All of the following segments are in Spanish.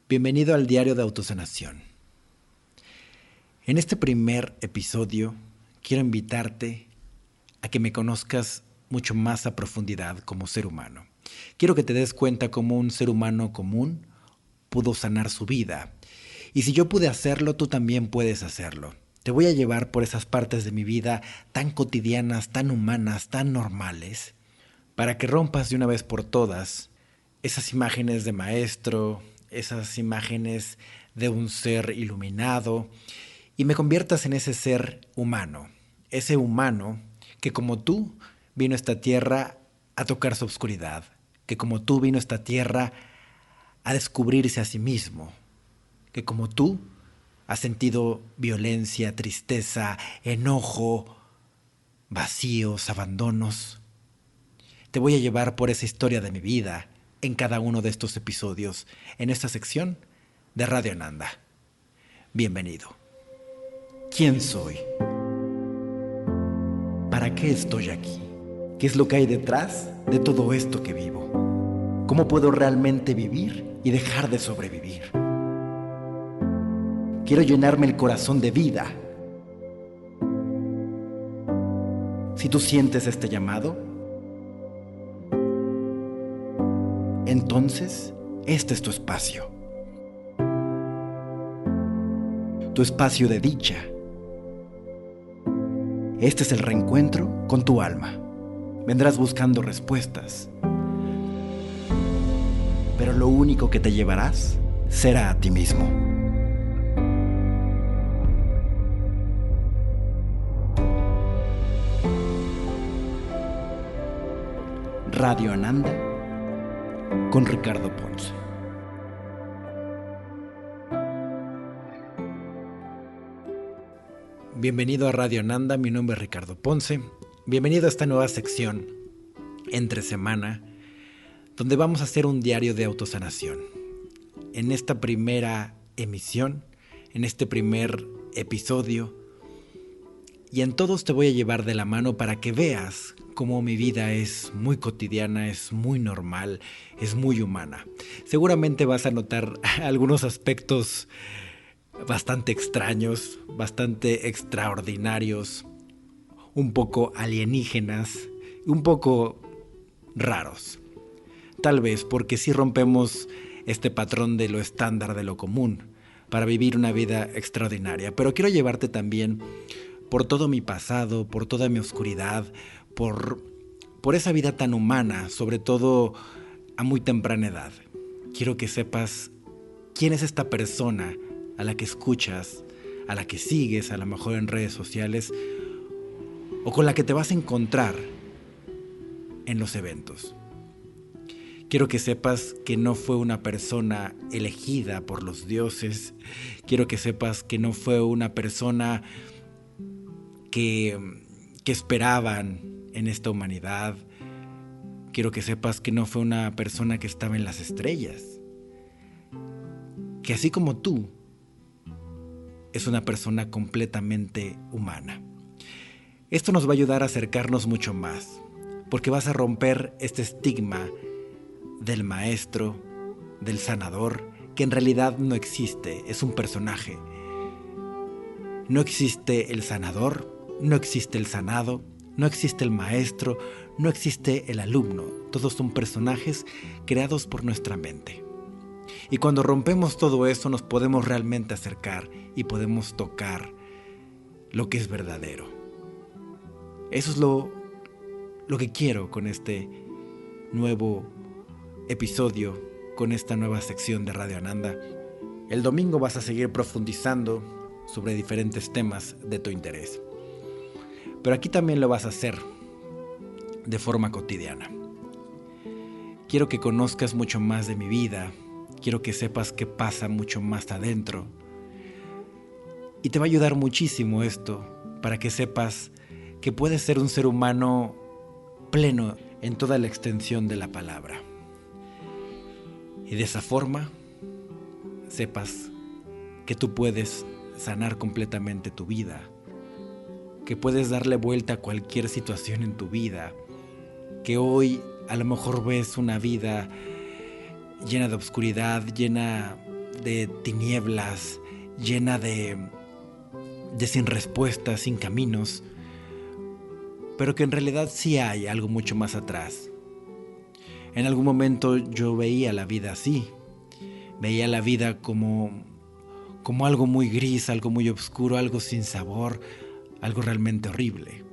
Bienvenido al Diario de Autosanación. En este primer episodio quiero invitarte a que me conozcas mucho más a profundidad como ser humano. Quiero que te des cuenta cómo un ser humano común pudo sanar su vida. Y si yo pude hacerlo, tú también puedes hacerlo. Te voy a llevar por esas partes de mi vida tan cotidianas, tan humanas, tan normales, para que rompas de una vez por todas esas imágenes de maestro, esas imágenes de un ser iluminado, y me conviertas en ese ser humano, ese humano que como tú vino a esta tierra a tocar su oscuridad, que como tú vino a esta tierra a descubrirse a sí mismo, que como tú ha sentido violencia, tristeza, enojo, vacíos, abandonos. Te voy a llevar por esa historia de mi vida en cada uno de estos episodios, en esta sección de Radio Ananda. Bienvenido. ¿Quién soy? ¿Para qué estoy aquí? ¿Qué es lo que hay detrás de todo esto que vivo? ¿Cómo puedo realmente vivir y dejar de sobrevivir? Quiero llenarme el corazón de vida. Si tú sientes este llamado, entonces este es tu espacio. Tu espacio de dicha. Este es el reencuentro con tu alma. Vendrás buscando respuestas, pero lo único que te llevarás será a ti mismo. Radio Ananda con Ricardo Ponce. Bienvenido a Radio Ananda, mi nombre es Ricardo Ponce. Bienvenido a esta nueva sección, entre semana, donde vamos a hacer un diario de autosanación. En esta primera emisión, en este primer episodio, y en todos te voy a llevar de la mano para que veas cómo mi vida es muy cotidiana, es muy normal, es muy humana. Seguramente vas a notar algunos aspectos bastante extraños, bastante extraordinarios, un poco alienígenas, un poco raros. Tal vez porque sí rompemos este patrón de lo estándar, de lo común, para vivir una vida extraordinaria. Pero quiero llevarte también por todo mi pasado, por toda mi oscuridad, por esa vida tan humana, sobre todo a muy temprana edad. Quiero que sepas quién es esta persona a la que escuchas, a la que sigues, a lo mejor en redes sociales, o con la que te vas a encontrar en los eventos. Quiero que sepas que no fue una persona elegida por los dioses. Quiero que sepas que no fue una persona que esperaban en esta humanidad. Quiero que sepas que no fue una persona que estaba en las estrellas. Que así como tú, es una persona completamente humana. Esto nos va a ayudar a acercarnos mucho más, porque vas a romper este estigma del maestro, del sanador, que en realidad no existe, es un personaje. No existe el sanador, no existe el sanado, no existe el maestro, no existe el alumno. Todos son personajes creados por nuestra mente. Y cuando rompemos todo eso nos podemos realmente acercar y podemos tocar lo que es verdadero. Eso es lo que quiero con este nuevo episodio, con esta nueva sección de Radio Ananda. El domingo vas a seguir profundizando sobre diferentes temas de tu interés. Pero aquí también lo vas a hacer de forma cotidiana. Quiero que conozcas mucho más de mi vida. Quiero que sepas qué pasa mucho más adentro. Y te va a ayudar muchísimo esto para que sepas que puedes ser un ser humano pleno en toda la extensión de la palabra. Y de esa forma sepas que tú puedes sanar completamente tu vida, que puedes darle vuelta a cualquier situación en tu vida, que hoy a lo mejor ves una vida llena de oscuridad, llena de tinieblas, llena de sin respuestas, sin caminos, pero que en realidad sí hay algo mucho más atrás. En algún momento yo veía la vida así, veía la vida como algo muy gris, algo muy oscuro, algo sin sabor, algo realmente horrible.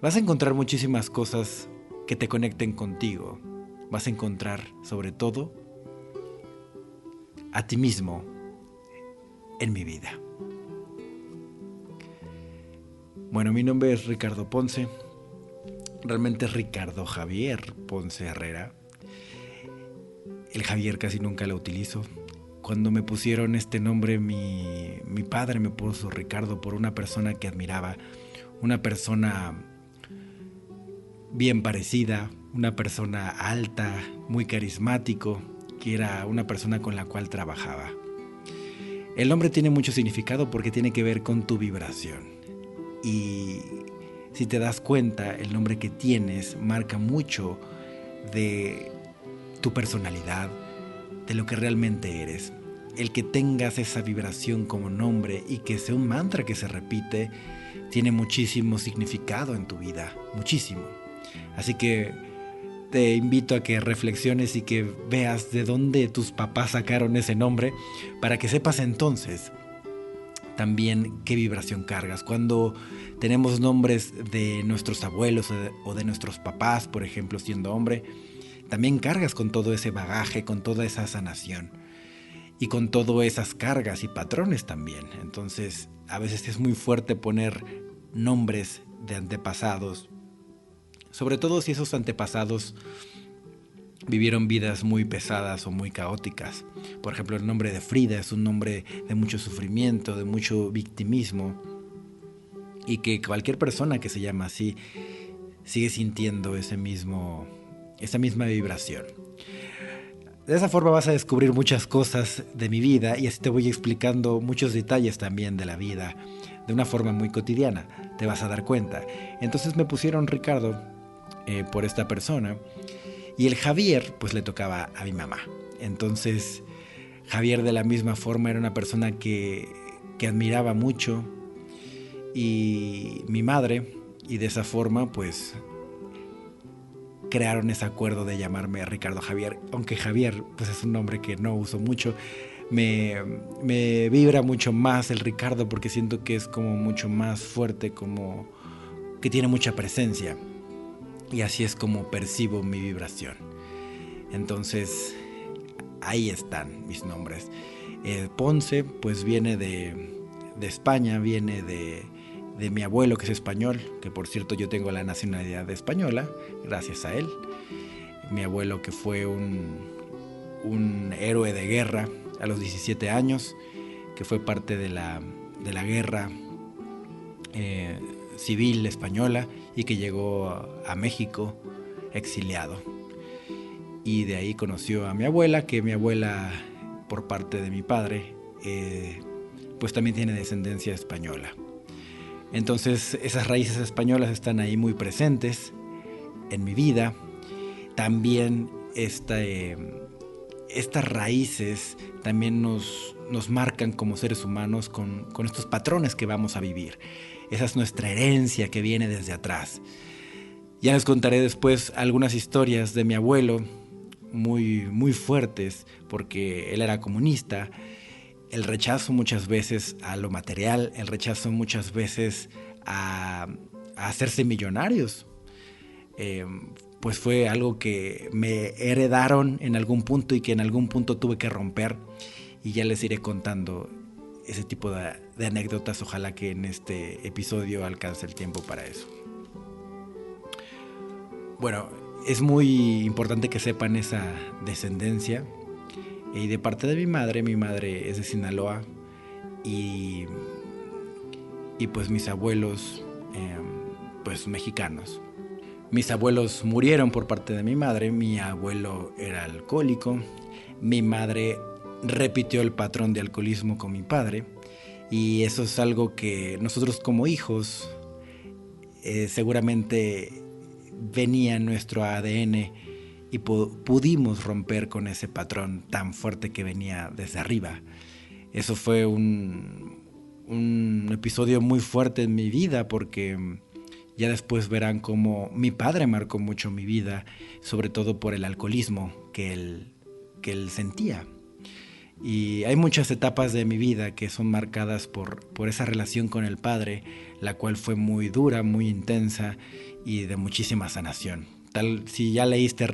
Vas a encontrar muchísimas cosas que te conecten contigo. Vas a encontrar, sobre todo, a ti mismo en mi vida. Bueno, mi nombre es Ricardo Ponce. Realmente es Ricardo Javier Ponce Herrera. El Javier casi nunca lo utilizo. Cuando me pusieron este nombre, mi padre me puso Ricardo por una persona que admiraba, una persona bien parecida, una persona alta, muy carismático, que era una persona con la cual trabajaba. El nombre tiene mucho significado porque tiene que ver con tu vibración. Y si te das cuenta, el nombre que tienes marca mucho de tu personalidad, de lo que realmente eres. El que tengas esa vibración como nombre y que sea un mantra que se repite, tiene muchísimo significado en tu vida, muchísimo. Así que te invito a que reflexiones y que veas de dónde tus papás sacaron ese nombre, para que sepas entonces también qué vibración cargas. Cuando tenemos nombres de nuestros abuelos o de nuestros papás, por ejemplo, siendo hombre, también cargas con todo ese bagaje, con toda esa sanación y con todas esas cargas y patrones también. Entonces, a veces es muy fuerte poner nombres de antepasados, sobre todo si esos antepasados vivieron vidas muy pesadas o muy caóticas. Por ejemplo, el nombre de Frida es un nombre de mucho sufrimiento, de mucho victimismo, y que cualquier persona que se llama así sigue sintiendo esa misma vibración. De esa forma vas a descubrir muchas cosas de mi vida, y así te voy explicando muchos detalles también de la vida, de una forma muy cotidiana, te vas a dar cuenta. Entonces me pusieron Ricardo por esta persona, y el Javier pues le tocaba a mi mamá. Entonces Javier de la misma forma era una persona que admiraba mucho, y mi madre, y de esa forma pues crearon ese acuerdo de llamarme Ricardo Javier, aunque Javier pues es un nombre que no uso mucho. Me vibra mucho más el Ricardo porque siento que es como mucho más fuerte, como que tiene mucha presencia, y así es como percibo mi vibración. Entonces ahí están mis nombres. Ponce pues viene de España, viene de mi abuelo, que es español, que por cierto yo tengo la nacionalidad española gracias a él. Mi abuelo, que fue un héroe de guerra a los 17 años, que fue parte de la guerra civil española, y que llegó a México exiliado. Y de ahí conoció a mi abuela, que mi abuela, por parte de mi padre, pues también tiene descendencia española. Entonces esas raíces españolas están ahí muy presentes en mi vida. También estas raíces también nos marcan como seres humanos con estos patrones que vamos a vivir. Esa es nuestra herencia que viene desde atrás. Ya les contaré después algunas historias de mi abuelo muy, muy fuertes, porque él era comunista. El rechazo muchas veces a lo material, el rechazo muchas veces a hacerse millonarios, pues fue algo que me heredaron en algún punto y que en algún punto tuve que romper, y ya les iré contando ese tipo de anécdotas. Ojalá que en este episodio alcance el tiempo para eso. Bueno, es muy importante que sepan esa descendencia. Y de parte de mi madre es de Sinaloa, y pues mis abuelos, pues mexicanos. Mis abuelos murieron por parte de mi madre. Mi abuelo era alcohólico, mi madre repitió el patrón de alcoholismo con mi padre, y eso es algo que nosotros como hijos seguramente venía en nuestro ADN, y pudimos romper con ese patrón tan fuerte que venía desde arriba. Eso fue un episodio muy fuerte en mi vida, porque ya después verán cómo mi padre marcó mucho mi vida, sobre todo por el alcoholismo que él sentía. Y hay muchas etapas de mi vida que son marcadas por esa relación con el padre, la cual fue muy dura, muy intensa y de muchísima sanación. Si ya leíste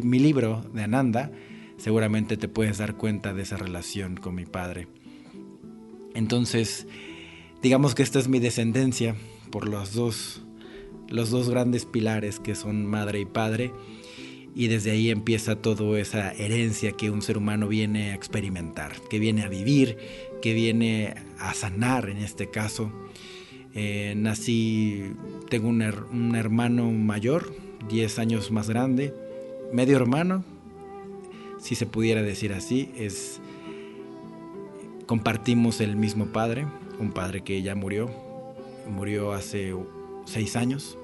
mi libro de Ananda, seguramente te puedes dar cuenta de esa relación con mi padre. Entonces, digamos que esta es mi descendencia por los dos grandes pilares que son madre y padre, y desde ahí empieza toda esa herencia que un ser humano viene a experimentar, que viene a vivir, que viene a sanar en este caso. Tengo un hermano mayor, 10 años más grande, medio hermano, si se pudiera decir así. Compartimos el mismo padre, un padre que ya murió hace 6 años.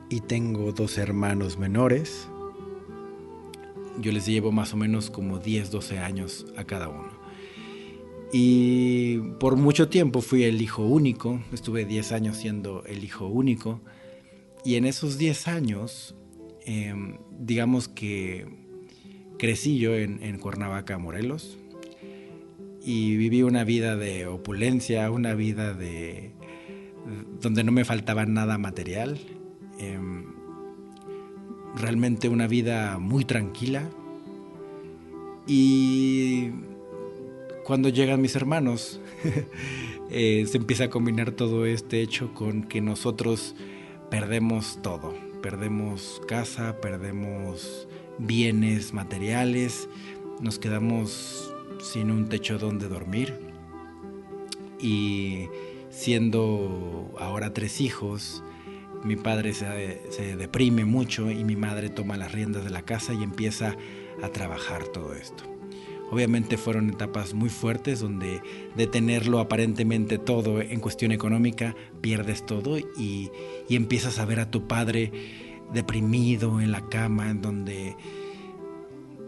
Y tengo 2 hermanos menores. Yo les llevo más o menos como 10, 12 años a cada uno. Y por mucho tiempo fui el hijo único. Estuve 10 años siendo el hijo único. Y en esos 10 años, digamos que crecí yo en Cuernavaca, Morelos. Y viví una vida de opulencia, una vida donde no me faltaba nada material. Realmente una vida muy tranquila. Y cuando llegan mis hermanos se empieza a combinar todo este hecho con que nosotros perdemos todo. Perdemos casa, perdemos bienes materiales, nos quedamos sin un techo donde dormir. Y siendo ahora 3 hijos, mi padre se deprime mucho y mi madre toma las riendas de la casa y empieza a trabajar todo esto. Obviamente fueron etapas muy fuertes donde de tenerlo aparentemente todo en cuestión económica, pierdes todo y empiezas a ver a tu padre deprimido en la cama, en donde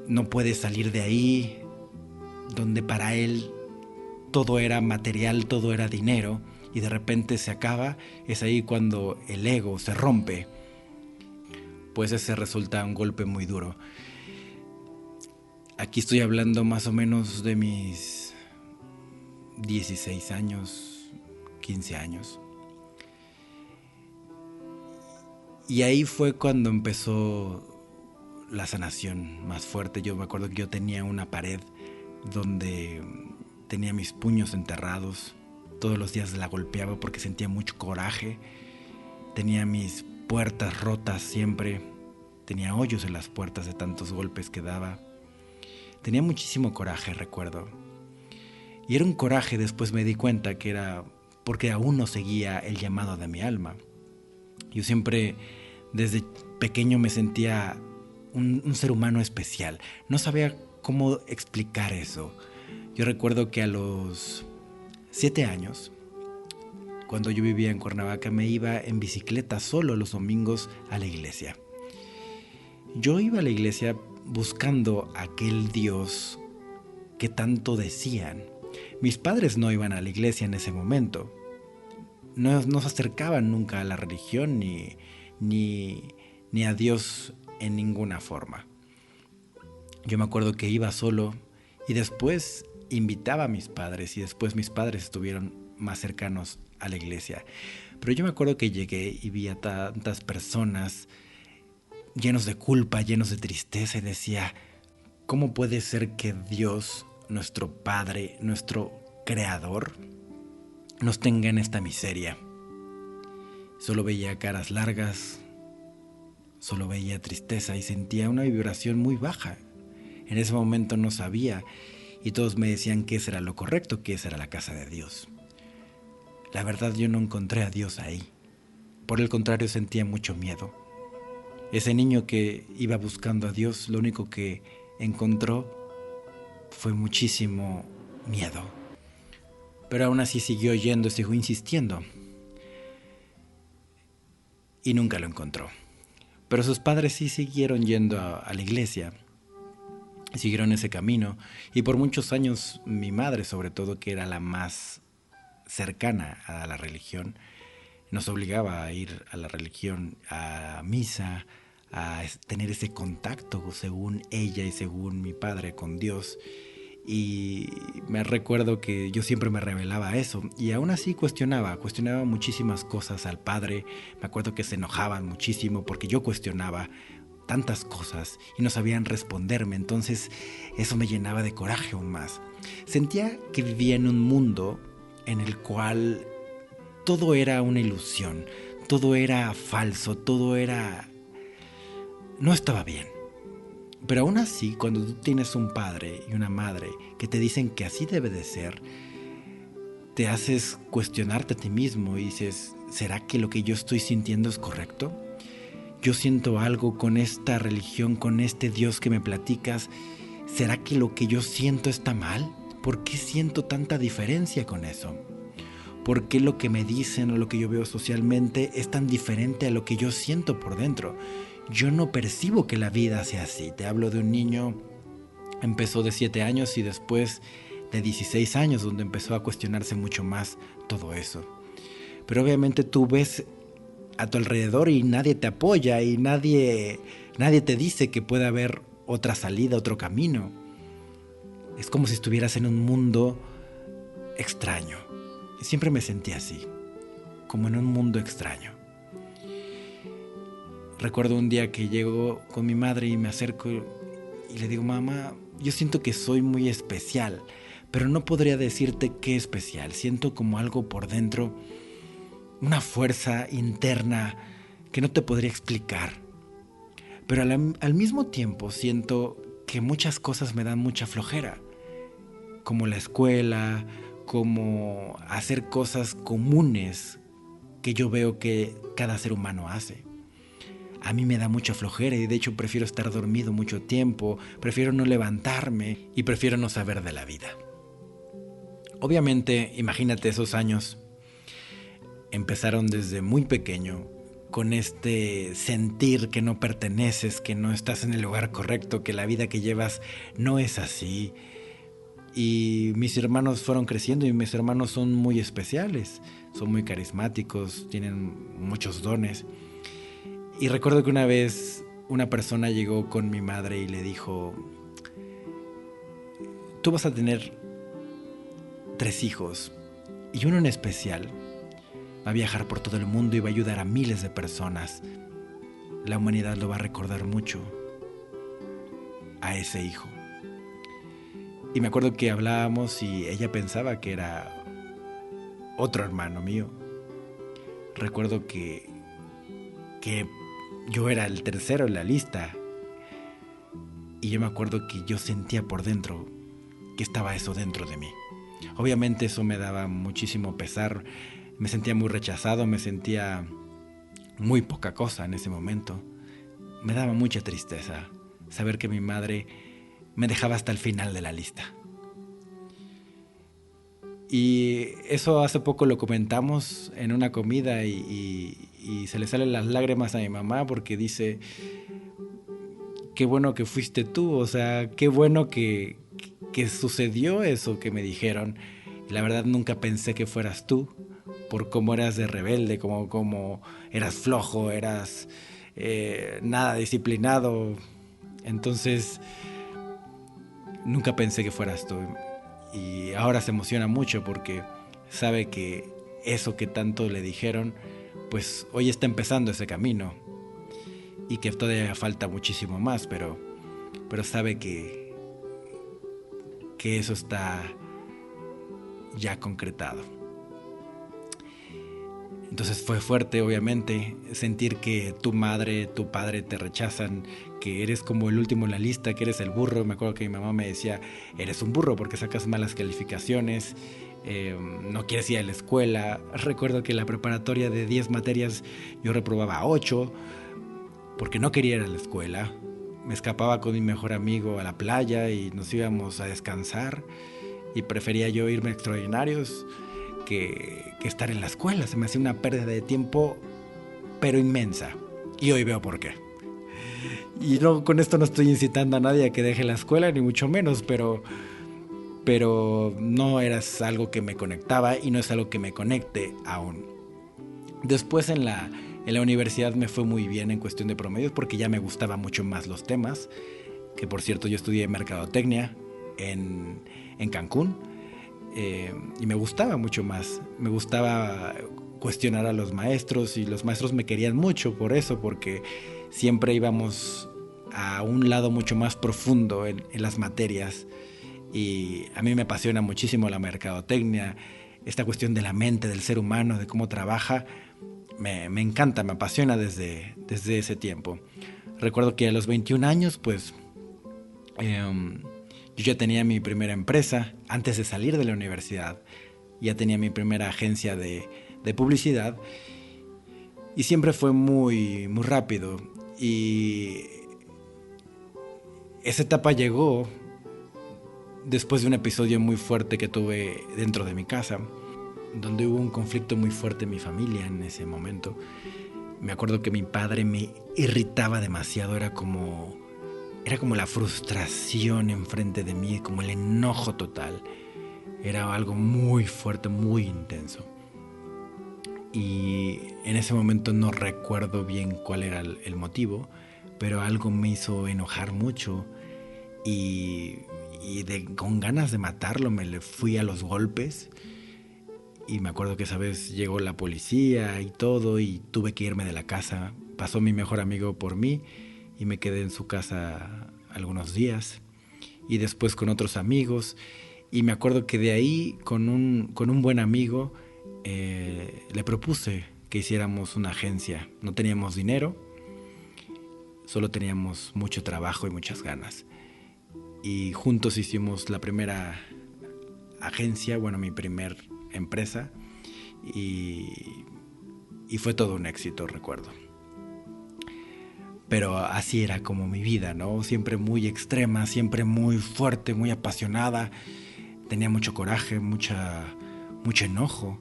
no puede salir de ahí, donde para él todo era material, todo era dinero, y de repente se acaba. Es ahí cuando el ego se rompe. Pues ese resulta un golpe muy duro. Aquí estoy hablando más o menos de mis 16 años, 15 años. Y ahí fue cuando empezó la sanación más fuerte. Yo me acuerdo que yo tenía una pared donde tenía mis puños enterrados. Todos los días la golpeaba porque sentía mucho coraje. Tenía mis puertas rotas siempre. Tenía hoyos en las puertas de tantos golpes que daba. Tenía muchísimo coraje, recuerdo. Y era un coraje, después me di cuenta que era porque aún no seguía el llamado de mi alma. Yo siempre, desde pequeño, me sentía un ser humano especial. No sabía cómo explicar eso. Yo recuerdo que a los 7 años, cuando yo vivía en Cuernavaca, me iba en bicicleta solo los domingos a la iglesia. Yo iba a la iglesia buscando aquel Dios que tanto decían. Mis padres no iban a la iglesia en ese momento. No se acercaban nunca a la religión ni a Dios en ninguna forma. Yo me acuerdo que iba solo y después invitaba a mis padres y después mis padres estuvieron más cercanos a la iglesia. Pero yo me acuerdo que llegué y vi a tantas personas llenos de culpa, llenos de tristeza, y decía, ¿cómo puede ser que Dios, nuestro Padre, nuestro Creador, nos tenga en esta miseria? Solo veía caras largas, solo veía tristeza y sentía una vibración muy baja. En ese momento no sabía, y todos me decían que ese era lo correcto, que esa era la casa de Dios. La verdad, yo no encontré a Dios ahí. Por el contrario, sentía mucho miedo. Ese niño que iba buscando a Dios, lo único que encontró fue muchísimo miedo. Pero aún así siguió yendo, siguió insistiendo. Y nunca lo encontró. Pero sus padres sí siguieron yendo a la iglesia, siguieron ese camino, y por muchos años mi madre, sobre todo, que era la más cercana a la religión, nos obligaba a ir a la religión, a misa, a tener ese contacto, según ella y según mi padre, con Dios. Y me recuerdo que yo siempre me rebelaba a eso, y aún así cuestionaba muchísimas cosas al padre. Me acuerdo que se enojaban muchísimo porque yo cuestionaba tantas cosas y no sabían responderme. Entonces eso me llenaba de coraje aún más. Sentía que vivía en un mundo en el cual todo era una ilusión, todo era falso, no estaba bien. Pero aún así, cuando tú tienes un padre y una madre que te dicen que así debe de ser, te haces cuestionarte a ti mismo y dices, ¿será que lo que yo estoy sintiendo es correcto? Yo siento algo con esta religión, con este Dios que me platicas. ¿Será que lo que yo siento está mal? ¿Por qué siento tanta diferencia con eso? ¿Por qué lo que me dicen o lo que yo veo socialmente es tan diferente a lo que yo siento por dentro? Yo no percibo que la vida sea así. Te hablo de un niño, empezó de 7 años y después de 16 años, donde empezó a cuestionarse mucho más todo eso. Pero obviamente tú ves a tu alrededor y nadie te apoya y nadie te dice que puede haber otra salida, otro camino. Es como si estuvieras en un mundo extraño. Siempre me sentí así, como en un mundo extraño. Recuerdo un día que llego con mi madre y me acerco y le digo, mamá, yo siento que soy muy especial, pero no podría decirte qué especial. Siento como algo por dentro, una fuerza interna que no te podría explicar. Pero al mismo tiempo siento que muchas cosas me dan mucha flojera, como la escuela, como hacer cosas comunes que yo veo que cada ser humano hace. A mí me da mucha flojera y de hecho prefiero estar dormido mucho tiempo, prefiero no levantarme y prefiero no saber de la vida. Obviamente, imagínate, esos años empezaron desde muy pequeño, con este sentir que no perteneces, que no estás en el lugar correcto, que la vida que llevas no es así. Y mis hermanos fueron creciendo y mis hermanos son muy especiales, son muy carismáticos, tienen muchos dones. Y recuerdo que una vez una persona llegó con mi madre y le dijo, tú vas a tener 3 hijos y uno en especial va a viajar por todo el mundo y va a ayudar a miles de personas. La humanidad lo va a recordar mucho a ese hijo. Y me acuerdo que hablábamos y ella pensaba que era otro hermano mío. Recuerdo que yo era el tercero en la lista. Y yo me acuerdo que yo sentía por dentro que estaba eso dentro de mí. Obviamente eso me daba muchísimo pesar. Me sentía muy rechazado, me sentía muy poca cosa en ese momento. Me daba mucha tristeza saber que mi madre me dejaba hasta el final de la lista. Y eso hace poco lo comentamos en una comida y se le salen las lágrimas a mi mamá porque dice, qué bueno que fuiste tú, o sea, qué bueno que sucedió eso que me dijeron. Y la verdad nunca pensé que fueras tú, por cómo eras de rebelde, como eras flojo, eras nada disciplinado. Entonces nunca pensé que fueras tú. Y ahora se emociona mucho porque sabe que eso que tanto le dijeron, pues hoy está empezando ese camino y que todavía falta muchísimo más, pero sabe que eso está ya concretado. Entonces fue fuerte, obviamente, sentir que tu madre, tu padre te rechazan, que eres como el último en la lista, que eres el burro. Me acuerdo que mi mamá me decía, eres un burro porque sacas malas calificaciones, no quieres ir a la escuela. Recuerdo que en la preparatoria de 10 materias yo reprobaba 8 porque no quería ir a la escuela. Me escapaba con mi mejor amigo a la playa y nos íbamos a descansar y prefería yo irme a extraordinarios que estar en la escuela. Se me hacía una pérdida de tiempo, pero inmensa. Y hoy veo por qué. Y no, con esto no estoy incitando a nadie a que deje la escuela, ni mucho menos, pero no era algo que me conectaba y no es algo que me conecte aún. Después en la universidad me fue muy bien en cuestión de promedios porque ya me gustaban mucho más los temas, que por cierto yo estudié mercadotecnia en Cancún, y me gustaba mucho más, me gustaba cuestionar a los maestros y los maestros me querían mucho por eso, porque siempre íbamos a un lado mucho más profundo en las materias y a mí me apasiona muchísimo la mercadotecnia, esta cuestión de la mente, del ser humano, de cómo trabaja, me encanta, me apasiona desde ese tiempo. Recuerdo que a los 21 años, pues, yo ya tenía mi primera empresa antes de salir de la universidad. Ya tenía mi primera agencia de publicidad y siempre fue muy, muy rápido. Y esa etapa llegó después de un episodio muy fuerte que tuve dentro de mi casa, donde hubo un conflicto muy fuerte en mi familia en ese momento. Me acuerdo que mi padre me irritaba demasiado, era como la frustración enfrente de mí, como el enojo total. Era algo muy fuerte, muy intenso. Y en ese momento no recuerdo bien cuál era el motivo, pero algo me hizo enojar mucho y con ganas de matarlo me le fui a los golpes. Y me acuerdo que esa vez llegó la policía y todo y tuve que irme de la casa. Pasó mi mejor amigo por mí y me quedé en su casa algunos días y después con otros amigos. Y me acuerdo que de ahí con un buen amigo le propuse que hiciéramos una agencia. No teníamos dinero, solo teníamos mucho trabajo y muchas ganas. Y juntos hicimos la primera agencia, bueno, mi primer empresa, y fue todo un éxito, recuerdo. Pero así era como mi vida, ¿no? Siempre muy extrema, siempre muy fuerte, muy apasionada. Tenía mucho coraje, mucho enojo.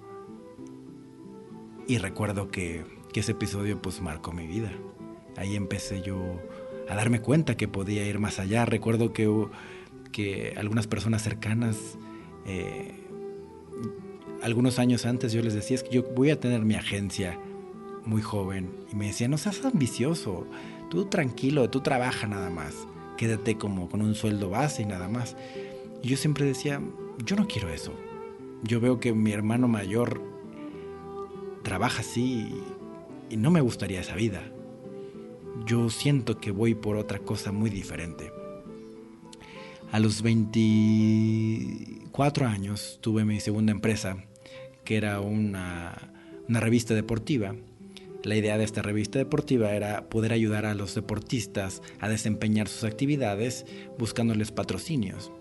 Y recuerdo que ese episodio pues marcó mi vida. Ahí empecé yo a darme cuenta que podía ir más allá. Recuerdo que algunas personas cercanas, algunos años antes yo les decía, es que yo voy a tener mi agencia muy joven. Y me decían, no seas ambicioso, tú tranquilo, tú trabaja nada más. Quédate como con un sueldo base y nada más. Y yo siempre decía, yo no quiero eso. Yo veo que mi hermano mayor trabaja así y no me gustaría esa vida. Yo siento que voy por otra cosa muy diferente. A los 24 años tuve mi segunda empresa, que era una revista deportiva. La idea de esta revista deportiva era poder ayudar a los deportistas a desempeñar sus actividades buscándoles patrocinios.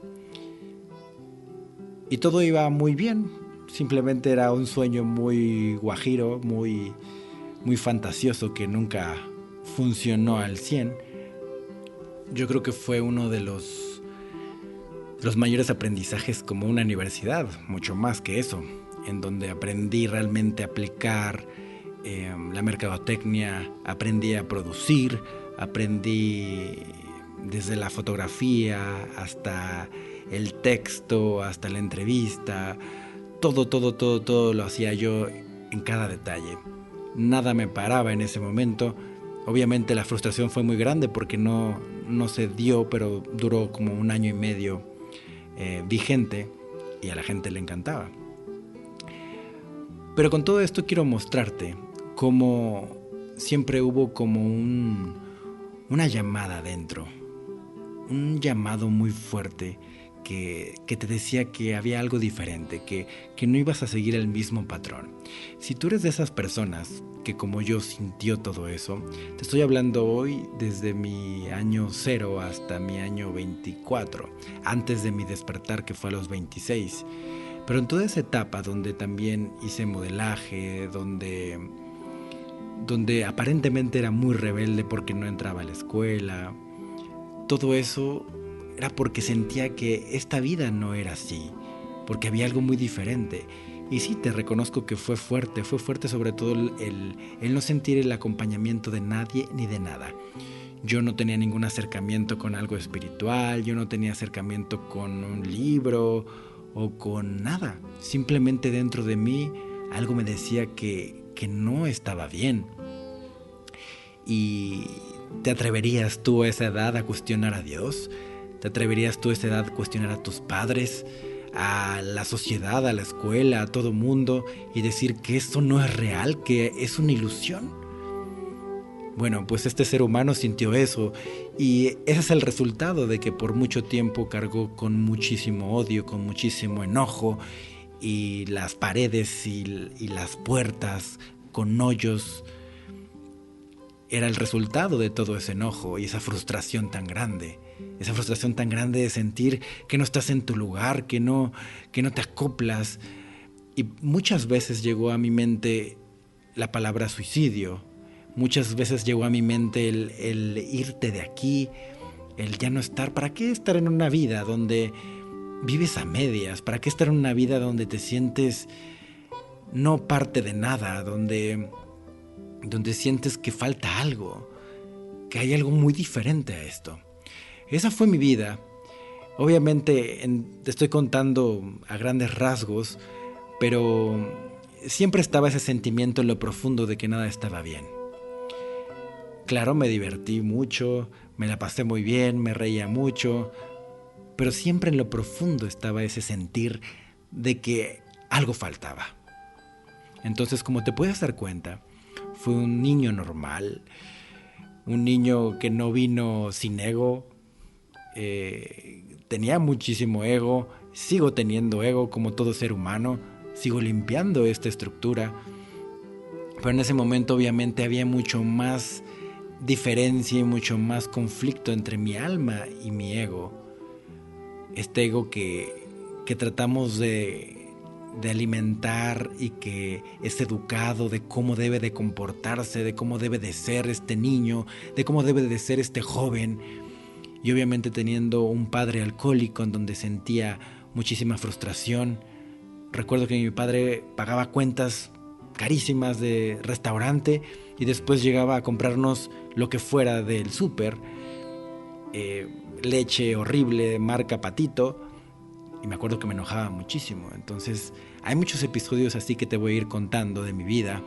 Y todo iba muy bien, simplemente era un sueño muy guajiro, muy fantasioso que nunca funcionó al 100. Yo creo que fue uno de los mayores aprendizajes como una universidad, mucho más que eso, en donde aprendí realmente a aplicar la mercadotecnia, aprendí a producir, aprendí desde la fotografía hasta el texto, hasta la entrevista, todo lo hacía yo en cada detalle. Nada me paraba en ese momento. Obviamente la frustración fue muy grande porque no se dio, pero duró como 1 año y medio vigente y a la gente le encantaba. Pero con todo esto quiero mostrarte cómo siempre hubo como una llamada dentro, un llamado muy fuerte que te decía que había algo diferente, que no ibas a seguir el mismo patrón. Si tú eres de esas personas que como yo sintió todo eso, te estoy hablando hoy desde mi año 0 hasta mi año 24, antes de mi despertar que fue a los 26. Pero en toda esa etapa donde también hice modelaje, donde aparentemente era muy rebelde porque no entraba a la escuela, todo eso era porque sentía que esta vida no era así, porque había algo muy diferente. Y sí, te reconozco que fue fuerte sobre todo el no sentir el acompañamiento de nadie ni de nada. Yo no tenía ningún acercamiento con algo espiritual, yo no tenía acercamiento con un libro o con nada. Simplemente dentro de mí algo me decía que no estaba bien. ¿Y te atreverías tú a esa edad a cuestionar a Dios? ¿Te atreverías tú a esa edad a cuestionar a tus padres, a la sociedad, a la escuela, a todo mundo y decir que eso no es real, que es una ilusión? Bueno, pues este ser humano sintió eso y ese es el resultado de que por mucho tiempo cargó con muchísimo odio, con muchísimo enojo y las paredes y las puertas con hoyos. Era el resultado de todo ese enojo y esa frustración tan grande. Esa frustración tan grande de sentir que no estás en tu lugar, que no te acoplas. Y muchas veces llegó a mi mente la palabra suicidio. Muchas veces llegó a mi mente el irte de aquí, el ya no estar. ¿Para qué estar en una vida donde vives a medias? ¿Para qué estar en una vida donde te sientes no parte de nada? Donde sientes que falta algo, que hay algo muy diferente a esto. Esa fue mi vida. Obviamente te estoy contando a grandes rasgos, pero siempre estaba ese sentimiento en lo profundo de que nada estaba bien. Claro, me divertí mucho, me la pasé muy bien, me reía mucho, pero siempre en lo profundo estaba ese sentir de que algo faltaba. Entonces, como te puedes dar cuenta, fui un niño normal, un niño que no vino sin ego, tenía muchísimo ego, sigo teniendo ego como todo ser humano, sigo limpiando esta estructura, pero en ese momento obviamente había mucho más diferencia y mucho más conflicto entre mi alma y mi ego. Este ego que tratamos de alimentar y que es educado de cómo debe de comportarse, de cómo debe de ser este niño, de cómo debe de ser este joven. Y obviamente teniendo un padre alcohólico en donde sentía muchísima frustración. Recuerdo que mi padre pagaba cuentas carísimas de restaurante y después llegaba a comprarnos lo que fuera del súper, leche horrible de marca Patito, y me acuerdo que me enojaba muchísimo. Entonces hay muchos episodios así que te voy a ir contando de mi vida,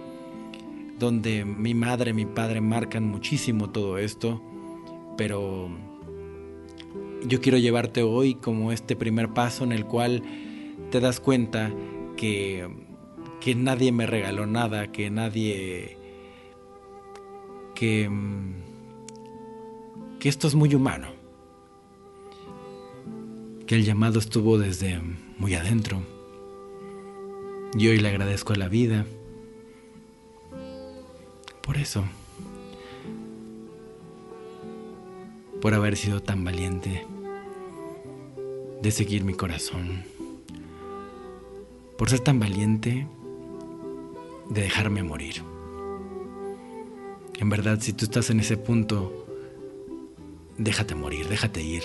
donde mi madre y mi padre marcan muchísimo todo esto, pero yo quiero llevarte hoy como este primer paso en el cual te das cuenta que nadie me regaló nada, que nadie... que esto es muy humano, que el llamado estuvo desde muy adentro. Y hoy le agradezco a la vida por eso, por haber sido tan valiente de seguir mi corazón, por ser tan valiente de dejarme morir. En verdad, si tú estás en ese punto, déjate morir, déjate ir.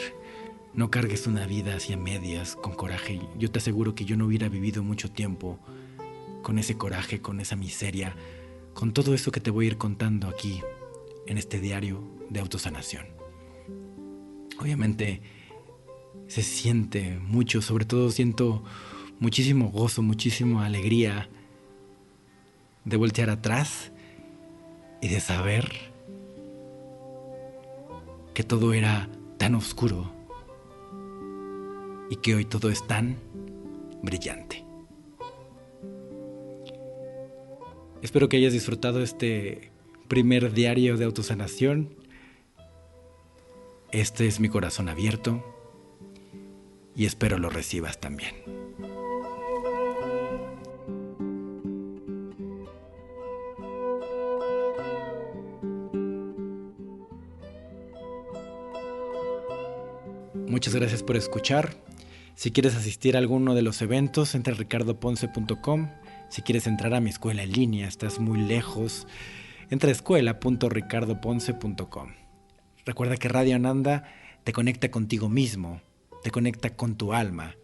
No cargues una vida hacia medias con coraje. Yo te aseguro que yo no hubiera vivido mucho tiempo con ese coraje, con esa miseria, con todo eso que te voy a ir contando aquí en este diario de autosanación. Obviamente se siente mucho, sobre todo siento muchísimo gozo, muchísima alegría de voltear atrás y de saber que todo era tan oscuro y que hoy todo es tan brillante. Espero que hayas disfrutado este primer diario de autosanación. Este es mi corazón abierto y espero lo recibas también. Muchas gracias por escuchar. Si quieres asistir a alguno de los eventos, entra a ricardoponce.com. Si quieres entrar a mi escuela en línea, estás muy lejos, entra a escuela.ricardoponce.com. Recuerda que Radio Ananda te conecta contigo mismo, te conecta con tu alma.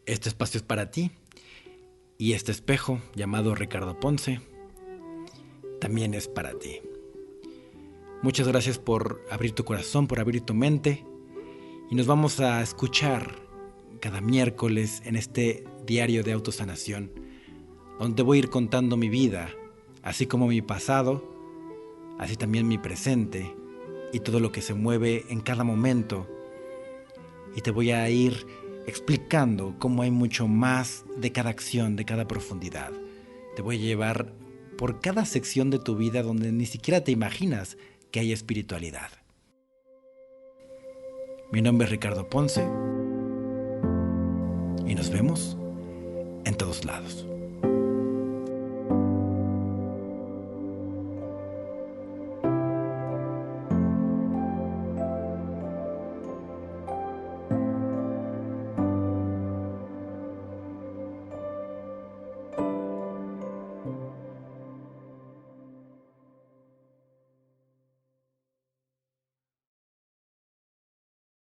Este espacio es para ti y este espejo llamado Ricardo Ponce también es para ti. Muchas gracias por abrir tu corazón, por abrir tu mente. Y nos vamos a escuchar cada miércoles en este diario de autosanación, donde voy a ir contando mi vida, así como mi pasado, así también mi presente y todo lo que se mueve en cada momento. Y te voy a ir explicando cómo hay mucho más de cada acción, de cada profundidad. Te voy a llevar por cada sección de tu vida donde ni siquiera te imaginas que hay espiritualidad. Mi nombre es Ricardo Ponce y nos vemos en todos lados.